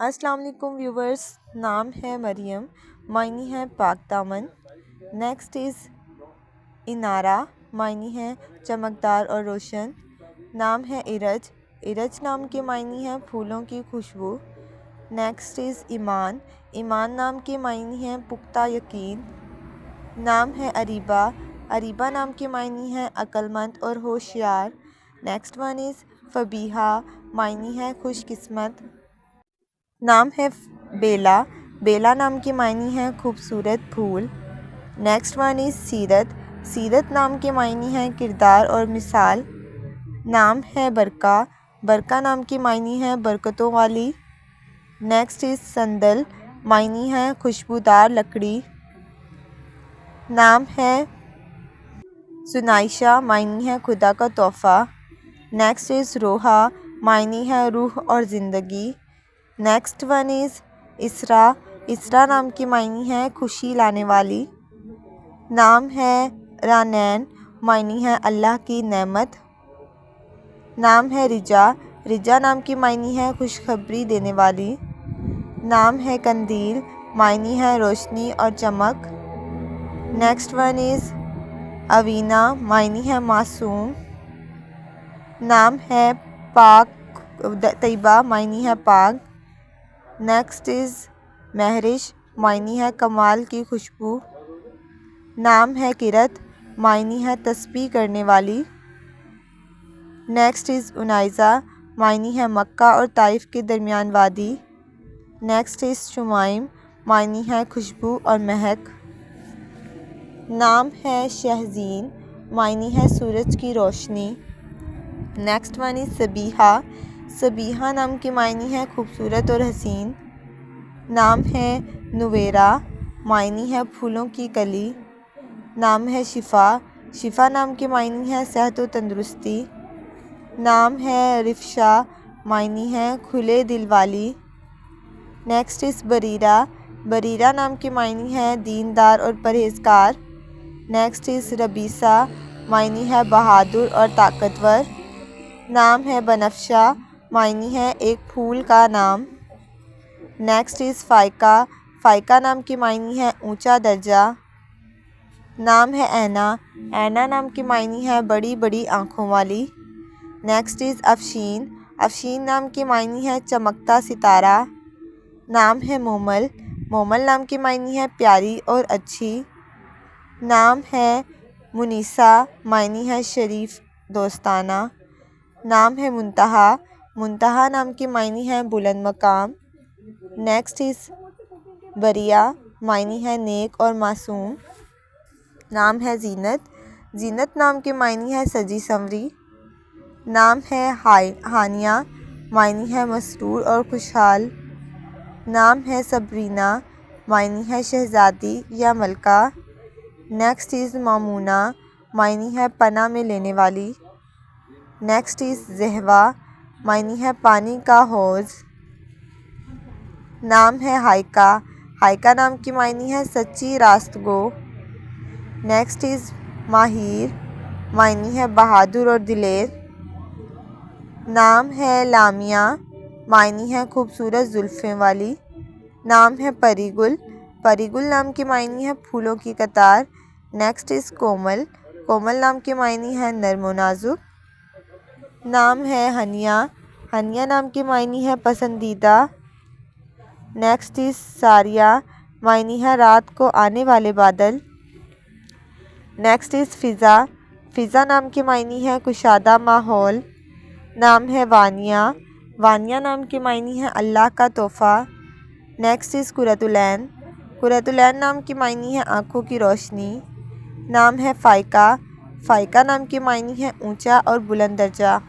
अस्सलाम वालेकुम व्यूवर्स। नाम है मरियम, मायनी है पाक दामन। नेक्स्ट इज़ इनारा, मायनी है चमकदार और रोशन। नाम है इरज, इरज नाम के मायनी है फूलों की खुशबू। नेक्स्ट इज़ ईमान, ईमान नाम के मायनी है पुख्ता यकीन। नाम है अरीबा, अरीबा नाम के मायनी है अक्लमंद और होशियार। Next one is Fabiha, Mayani है खुशकिस्मत। नाम है बेला, बेला नाम की मायनी है खूबसूरत फूल। नेक्स्ट वन इज़ सीरत, सीरत नाम के मायनी है किरदार और मिसाल। नाम है बरका, बरका नाम की मायनी है बरकतों वाली। नेक्स्ट इज़ संदल, मायनी है खुशबूदार लकड़ी। नाम है सुनाइशा, मायनी है खुदा का तोहफ़ा। नेक्स्ट इज़ रोहा, मायनी है रूह और ज़िंदगी। नेक्स्ट वन इज़ इसरा, इसरा नाम की मायनी है खुशी लाने वाली। नाम है रानैन, मायनी है अल्लाह की नेमत। नाम है रिजा, रिजा नाम की मायनी है खुशखबरी देने वाली। नाम है कंदील, मायनी है रोशनी और चमक। नेक्स्ट वन इज़ अवीना, मायनी है मासूम। नाम है पाक तैयबा, मायनी है पाक। नेक्स्ट इज़ महरिश, मायनी है कमाल की खुशबू। नाम है किरत, मायनी है तस्बीह करने वाली। नेक्स्ट इज़ उनाइज़ा, मायनी है मक्का और ताइफ के दरमियान वादी। नेक्स्ट इज़ शुमाइम, मायनी है खुशबू और महक। नाम है शहज़ीन, मायनी है सूरज की रोशनी। Next one is Sabiha, Sabiha नाम की मायनी है खूबसूरत और हसीन। नाम है नुवेरा, मायनी है फूलों की कली। नाम है शिफ़ा, शिफ़ा नाम की मायनी है सेहत व तंदुरुस्ती। नाम है रिफ़शा, मायनी है खुले दिल वाली। नेक्स्ट इज़ बरीरा, बरीरा नाम की मायनी है दीनदार और परहेज़गार। नेक्स्ट इज़ रबीसा, मायनी है बहादुर और ताकतवर। नाम है बनफ़शा, मायनी है एक फूल का नाम। नेक्स्ट इज़ फ़ाइका, फ़ाइका नाम की मायनी है ऊंचा दर्जा। नाम है ऐना, ऐना नाम की मायनी है बड़ी बड़ी आँखों वाली। नेक्स्ट इज़ अफ़शीन, अफ़शीन नाम की मायनी है चमकता सितारा। नाम है मोमल, मोमल नाम की मायनी है प्यारी और अच्छी। नाम है मुनीसा, मायनी है शरीफ दोस्ताना। नाम है मुंतहा, मुंतहा नाम की मायनी है बुलंद मकाम। नेक्स्ट इज़ बरिया, मायनी है नेक और मासूम। नाम है ज़ीनत, ज़ीनत नाम की मायनी है सजी संवरी। नाम है हानिया, मायनी है मसरूर और खुशहाल। नाम है सबरीना, मायनी है शहज़ादी या मलका। नेक्स्ट इज़ मामूना, मायनी है पनाह में लेने वाली। नेक्स्ट इज़ ज़हवा, मायनी है पानी का हौज़। नाम है हाइका, हाइका नाम की मायनी है सच्ची रास्तगो। नेक्स्ट इज़ माहिर, मायनी है बहादुर और दिलेर। नाम है लामिया, मायनी है खूबसूरत जुल्फ़ें वाली। नाम है परीगुल, परीगुल नाम की मायनी है फूलों की कतार। नेक्स्ट इज़ कोमल, कोमल नाम की मायनी है नर्म व नाजुक। नाम है हनिया, हनिया नाम की मायनी है पसंदीदा। नेक्स्ट इज़ सारिया, मायनी है रात को आने वाले बादल। नेक्स्ट इज़ फ़िज़ा, फ़िज़ा नाम की मायनी है कुशादा माहौल। नाम है वानिया, वानिया नाम की मायनी है अल्लाह का तोहफ़ा। नेक्स्ट इज़ कुरतुलैन, कुरतुलैन नाम की मायनी है आँखों की रोशनी। नाम है फ़ाइका, फ़ाइका नाम की मायनी है ऊंचा और बुलंद दर्जा।